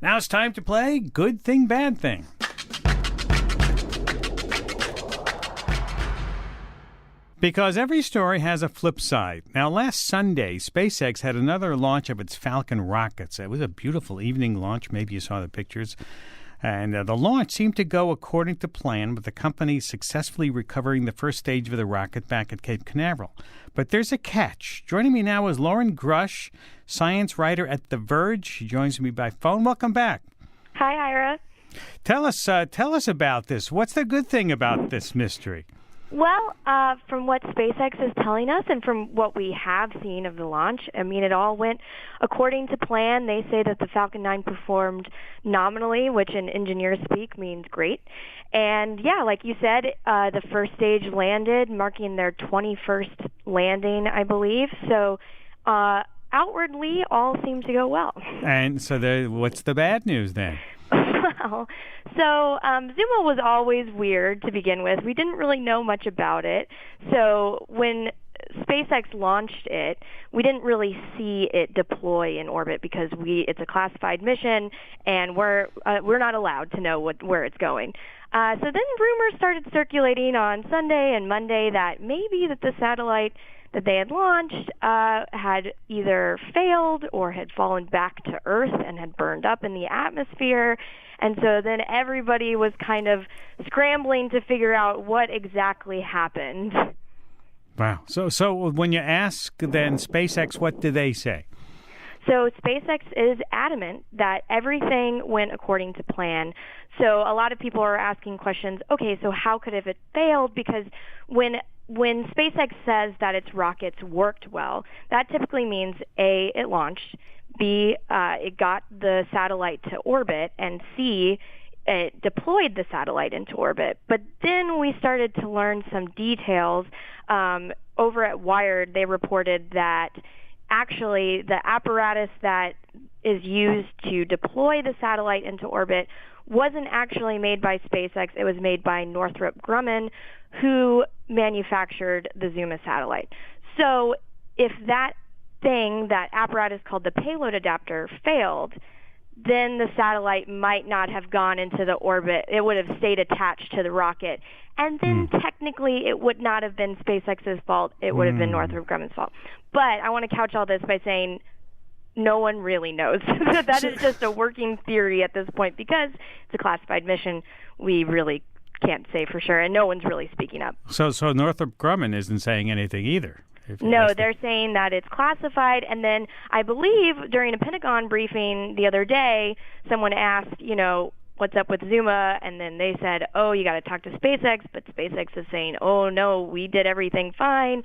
Now it's time to play Good Thing, Bad Thing. Because every story has a flip side. Now, last Sunday, SpaceX had another launch of its Falcon rockets. It was a beautiful evening launch. Maybe you saw the pictures. And the launch seemed to go according to plan, with the company successfully recovering the first stage of the rocket back at Cape Canaveral. But there's a catch. Joining me now is Lauren Grush, science writer at The Verge. She joins me by phone. Welcome back. Hi, Ira. Tell us about this. What's the good thing about this mystery? Well, from what SpaceX is telling us and from what we have seen of the launch, I mean, it all went according to plan. They say that the Falcon 9 performed nominally, which in engineer speak means great. And, yeah, like you said, the first stage landed, marking their 21st landing, I believe. So outwardly, all seemed to go well. And so what's the bad news then? Well, so Zuma was always weird to begin with. We didn't really know much about it. So when SpaceX launched it, we didn't really see it deploy in orbit because it's a classified mission, and we're not allowed to know where it's going. So then rumors started circulating on Sunday and Monday that maybe that the satellite that they had launched had either failed or had fallen back to Earth and had burned up in the atmosphere. And so then everybody was kind of scrambling to figure out what exactly happened. Wow. So when you ask then SpaceX, what do they say? So SpaceX is adamant that everything went according to plan. So a lot of people are asking questions, okay, so how could have it failed? Because when SpaceX says that its rockets worked well, that typically means A, it launched, B, it got the satellite to orbit, and C, it deployed the satellite into orbit. But then we started to learn some details. Over at Wired, they reported that actually the apparatus that is used to deploy the satellite into orbit wasn't actually made by SpaceX. It was made by Northrop Grumman, who manufactured the Zuma satellite. So if that apparatus called the payload adapter failed, then the satellite might not have gone into the orbit. It would have stayed attached to the rocket. And then technically it would not have been SpaceX's fault. It would have been Northrop Grumman's fault. But I want to couch all this by saying no one really knows. That is just a working theory at this point because it's a classified mission. We really can't say for sure, and no one's really speaking up. So Northrop Grumman isn't saying anything either. No, they're saying that it's classified, and then I believe during a Pentagon briefing the other day, someone asked, what's up with Zuma, and then they said, oh, you got to talk to SpaceX, but SpaceX is saying, oh, no, we did everything fine.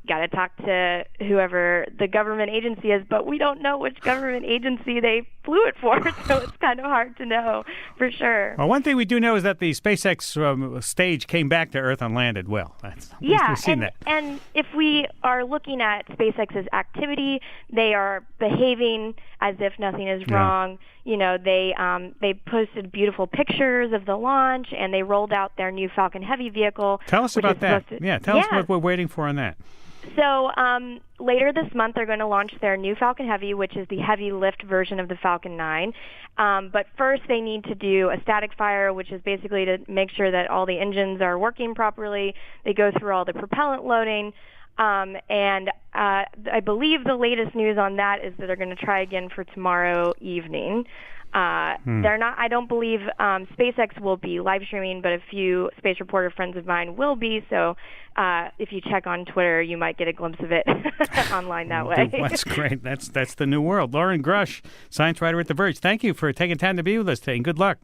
Got to talk to whoever the government agency is, but we don't know which government agency they flew it for, so it's kind of hard to know for sure. Well, one thing we do know is that the SpaceX stage came back to Earth and landed well. We've seen that. And if we are looking at SpaceX's activity, they are behaving as if nothing is wrong. They posted beautiful pictures of the launch, and they rolled out their new Falcon Heavy vehicle. Tell us about that. Tell us what we're waiting for on that. So later this month, they're going to launch their new Falcon Heavy, which is the heavy lift version of the Falcon 9. But first, they need to do a static fire, which is basically to make sure that all the engines are working properly. They go through all the propellant loading. And I believe the latest news on that is that they're going to try again for tomorrow evening. They're not. I don't believe SpaceX will be live streaming, but a few space reporter friends of mine will be. So if you check on Twitter, you might get a glimpse of it online that way. That's great. That's the new world. Lauren Grush, science writer at The Verge. Thank you for taking time to be with us today, and good luck.